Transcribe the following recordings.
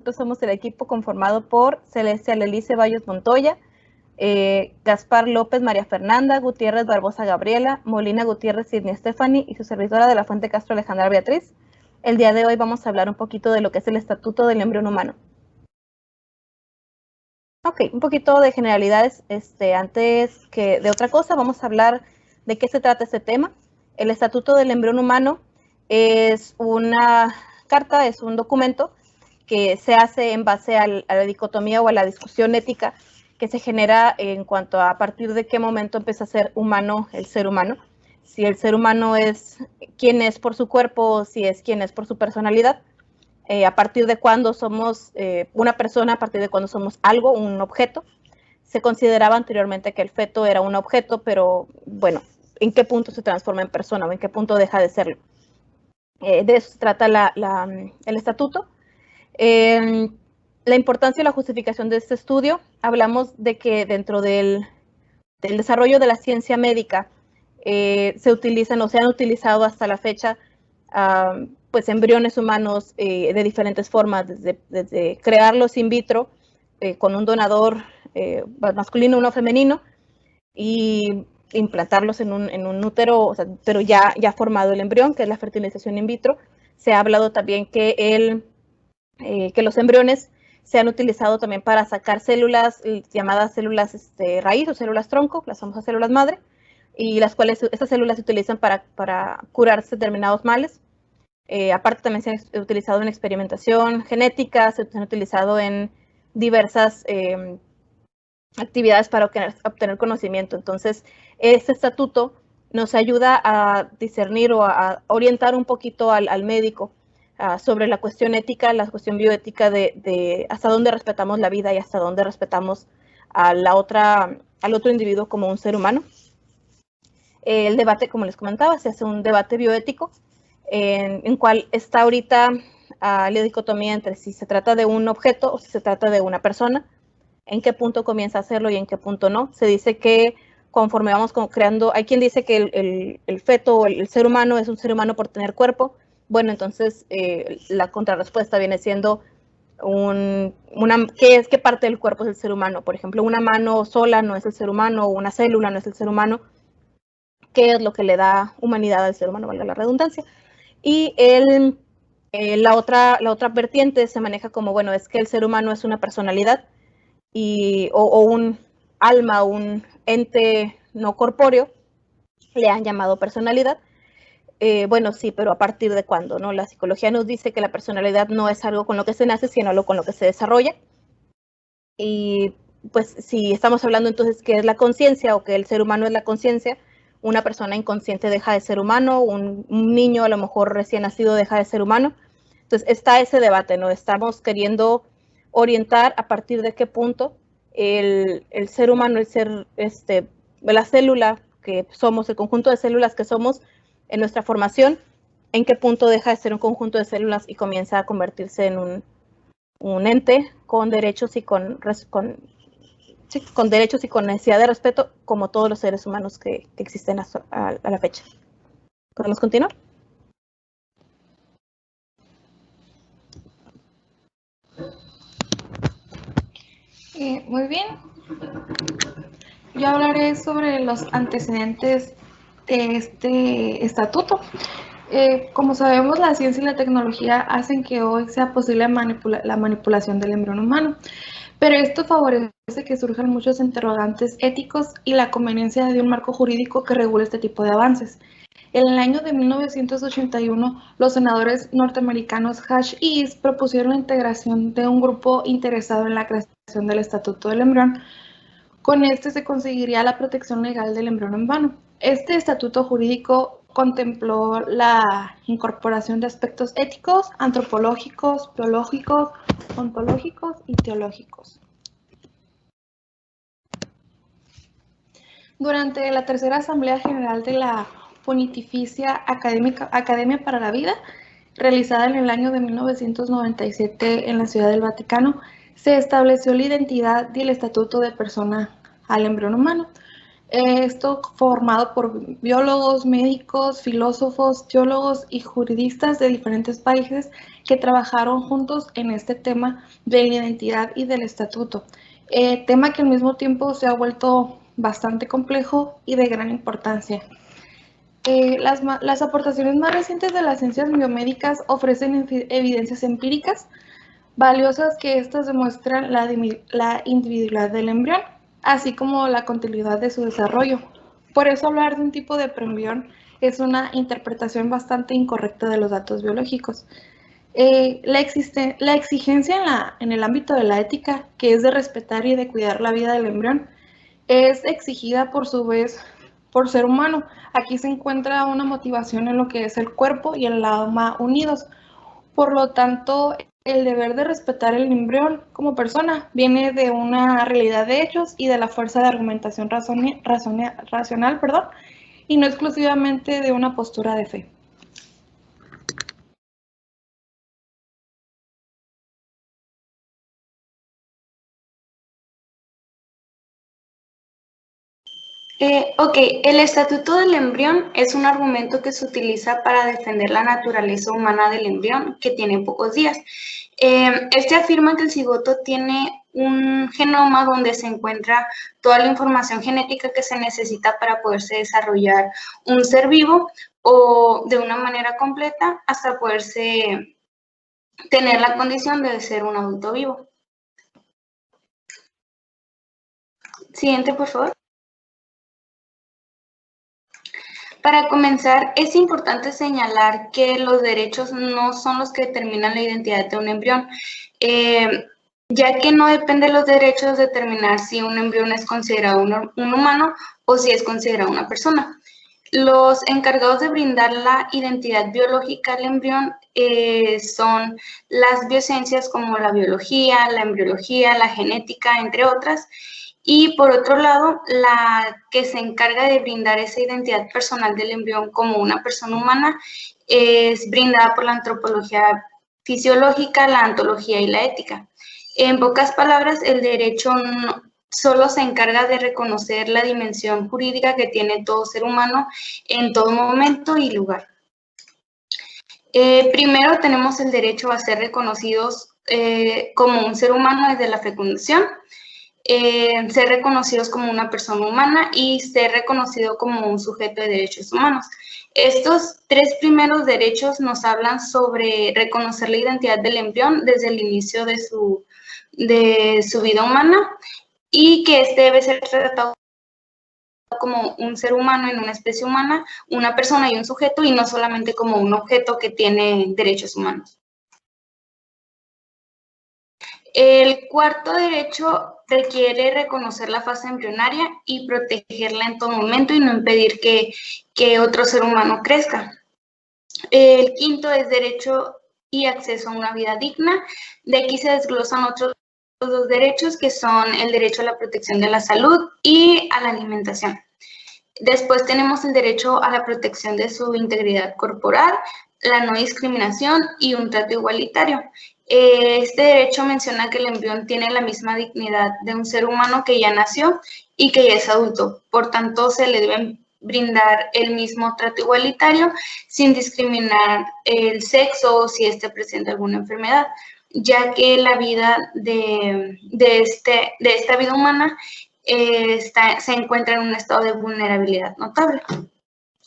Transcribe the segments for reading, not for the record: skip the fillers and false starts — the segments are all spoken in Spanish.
Nosotros somos el equipo conformado por Celestia Lely Ceballos Montoya, Gaspar López María Fernanda, Gutiérrez Barbosa Gabriela, Molina Gutiérrez Sidney Stephanie y su servidora de la Fuente Castro Alejandra Beatriz. El día de hoy vamos a hablar un poquito de lo que es el Estatuto del Embrión Humano. Ok, un poquito de generalidades. Antes que de otra cosa, vamos a hablar de qué se trata este tema. El Estatuto del Embrión Humano es una carta, es un documento que se hace en base a la dicotomía o a la discusión ética que se genera en cuanto a partir de qué momento empieza a ser humano el ser humano. Si el ser humano es quien es por su cuerpo o si es quien es por su personalidad. A partir de cuando somos una persona, a partir de cuando somos algo, un objeto. Se consideraba anteriormente que el feto era un objeto, pero bueno, ¿en qué punto se transforma en persona o en qué punto deja de serlo? De eso se trata el estatuto. La importancia y la justificación de este estudio, hablamos de que dentro del desarrollo de la ciencia médica se utilizan o se han utilizado hasta la fecha pues embriones humanos de diferentes formas, desde crearlos in vitro con un donador masculino, uno femenino, y implantarlos en un útero, o sea, pero ya formado el embrión, que es la fertilización in vitro. Se ha hablado también que los embriones se han utilizado también para sacar células llamadas células raíz o células tronco, las famosas células madre, y las cuales estas células se utilizan para curarse determinados males. Aparte también se han utilizado en experimentación genética, se han utilizado en diversas actividades para obtener conocimiento. Entonces, este estatuto nos ayuda a discernir o a orientar un poquito al médico sobre la cuestión ética, la cuestión bioética de hasta dónde respetamos la vida y hasta dónde respetamos al otro individuo como un ser humano. El debate, como les comentaba, se hace un debate bioético en cual está ahorita la dicotomía entre si se trata de un objeto o si se trata de una persona, en qué punto comienza a hacerlo y en qué punto no. Se dice que conforme vamos creando, hay quien dice que el feto o el ser humano es un ser humano por tener cuerpo. Bueno, entonces la contrarrespuesta viene siendo ¿qué parte del cuerpo es el ser humano? Por ejemplo, una mano sola no es el ser humano, o una célula no es el ser humano. ¿Qué es lo que le da humanidad al ser humano, valga la redundancia? Y la otra vertiente se maneja como, bueno, es que el ser humano es una personalidad o un alma, un ente no corpóreo, le han llamado personalidad. Bueno, sí, pero ¿a partir de cuándo? ¿No? La psicología nos dice que la personalidad no es algo con lo que se nace, sino algo con lo que se desarrolla. Y pues si estamos hablando entonces que es la conciencia o que el ser humano es la conciencia, una persona inconsciente deja de ser humano, un niño a lo mejor recién nacido deja de ser humano. Entonces está ese debate, ¿no? Estamos queriendo orientar a partir de qué punto el ser humano, el ser, la célula que somos, el conjunto de células que somos en nuestra formación, en qué punto deja de ser un conjunto de células y comienza a convertirse en un ente con derechos y con derechos y con necesidad de respeto, como todos los seres humanos que existen a la fecha. ¿Podemos continuar? Muy bien. Yo hablaré sobre los antecedentes de este estatuto. Como sabemos, la ciencia y la tecnología hacen que hoy sea posible la manipulación del embrión humano, pero esto favorece que surjan muchos interrogantes éticos y la conveniencia de un marco jurídico que regule este tipo de avances. En el año de 1981, los senadores norteamericanos Hash y East propusieron la integración de un grupo interesado en la creación del Estatuto del Embrión. Con este se conseguiría la protección legal del embrión humano. Este estatuto jurídico contempló la incorporación de aspectos éticos, antropológicos, biológicos, ontológicos y teológicos. Durante la tercera Asamblea General de la Pontificia Academia para la Vida, realizada en el año de 1997 en la Ciudad del Vaticano, se estableció la identidad y el estatuto de persona al embrión humano. Esto formado por biólogos, médicos, filósofos, teólogos y juristas de diferentes países que trabajaron juntos en este tema de la identidad y del estatuto, tema que al mismo tiempo se ha vuelto bastante complejo y de gran importancia. Las aportaciones más recientes de las ciencias biomédicas ofrecen evidencias empíricas valiosas que estas demuestran la individualidad del embrión, así como la continuidad de su desarrollo. Por eso hablar de un tipo de preembrión es una interpretación bastante incorrecta de los datos biológicos. La exigencia en el ámbito de la ética, que es de respetar y de cuidar la vida del embrión, es exigida por su vez por ser humano. Aquí se encuentra una motivación en lo que es el cuerpo y el alma unidos. Por lo tanto, el deber de respetar el embrión como persona viene de una realidad de hechos y de la fuerza de argumentación racional, y no exclusivamente de una postura de fe. Ok, el estatuto del embrión es un argumento que se utiliza para defender la naturaleza humana del embrión, que tiene pocos días. Este afirma que el cigoto tiene un genoma donde se encuentra toda la información genética que se necesita para poderse desarrollar un ser vivo o de una manera completa hasta poderse tener la condición de ser un adulto vivo. Siguiente, por favor. Para comenzar, es importante señalar que los derechos no son los que determinan la identidad de un embrión, ya que no depende de los derechos determinar si un embrión es considerado un humano o si es considerado una persona. Los encargados de brindar la identidad biológica al embrión son las biociencias como la biología, la embriología, la genética, entre otras. Y por otro lado, la que se encarga de brindar esa identidad personal del embrión como una persona humana es brindada por la antropología fisiológica, la ontología y la ética. En pocas palabras, el derecho solo se encarga de reconocer la dimensión jurídica que tiene todo ser humano en todo momento y lugar. Primero tenemos el derecho a ser reconocidos como un ser humano desde la fecundación. Ser reconocidos como una persona humana y ser reconocido como un sujeto de derechos humanos. Estos tres primeros derechos nos hablan sobre reconocer la identidad del embrión desde el inicio de su vida humana y que este debe ser tratado como un ser humano en una especie humana, una persona y un sujeto, y no solamente como un objeto que tiene derechos humanos. El cuarto derecho requiere reconocer la fase embrionaria y protegerla en todo momento y no impedir que otro ser humano crezca. El quinto es derecho y acceso a una vida digna. De aquí se desglosan otros dos derechos que son el derecho a la protección de la salud y a la alimentación. Después tenemos el derecho a la protección de su integridad corporal, la no discriminación y un trato igualitario. Este derecho menciona que el embrión tiene la misma dignidad de un ser humano que ya nació y que ya es adulto. Por tanto, se le debe brindar el mismo trato igualitario sin discriminar el sexo o si éste presenta alguna enfermedad, ya que la vida de esta vida humana se encuentra en un estado de vulnerabilidad notable.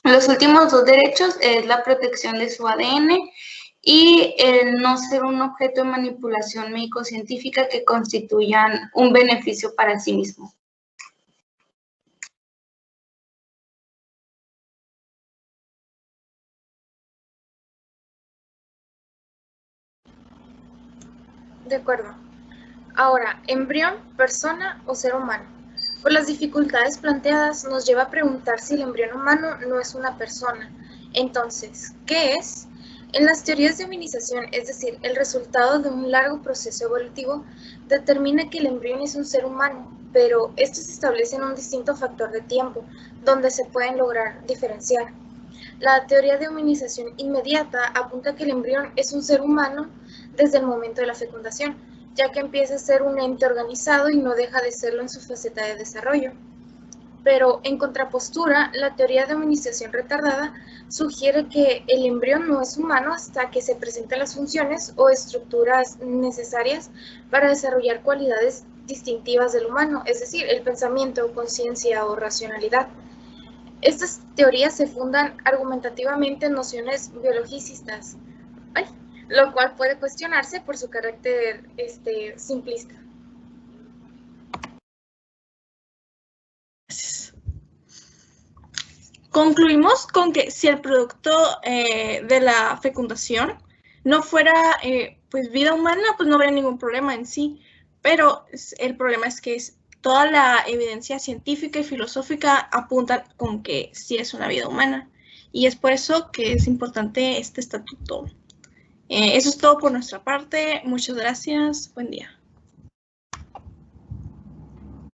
Los últimos dos derechos es la protección de su ADN y el no ser un objeto de manipulación médico-científica que constituyan un beneficio para sí mismo. De acuerdo. Ahora, embrión, persona o ser humano. Por las dificultades planteadas nos lleva a preguntar si el embrión humano no es una persona. Entonces, ¿qué es? En las teorías de hominización, es decir, el resultado de un largo proceso evolutivo, determina que el embrión es un ser humano, pero esto se establece en un distinto factor de tiempo, donde se pueden lograr diferenciar. La teoría de hominización inmediata apunta que el embrión es un ser humano desde el momento de la fecundación, ya que empieza a ser un ente organizado y no deja de serlo en su faceta de desarrollo. Pero en contrapostura, la teoría de hominización retardada sugiere que el embrión no es humano hasta que se presentan las funciones o estructuras necesarias para desarrollar cualidades distintivas del humano, es decir, el pensamiento, conciencia o racionalidad. Estas teorías se fundan argumentativamente en nociones biologicistas, lo cual puede cuestionarse por su carácter simplista. Concluimos con que si el producto de la fecundación no fuera pues vida humana, pues no habría ningún problema en sí, pero el problema es que toda la evidencia científica y filosófica apunta con que sí es una vida humana, y es por eso que es importante este estatuto. Eso es todo por nuestra parte. Muchas gracias. Buen día.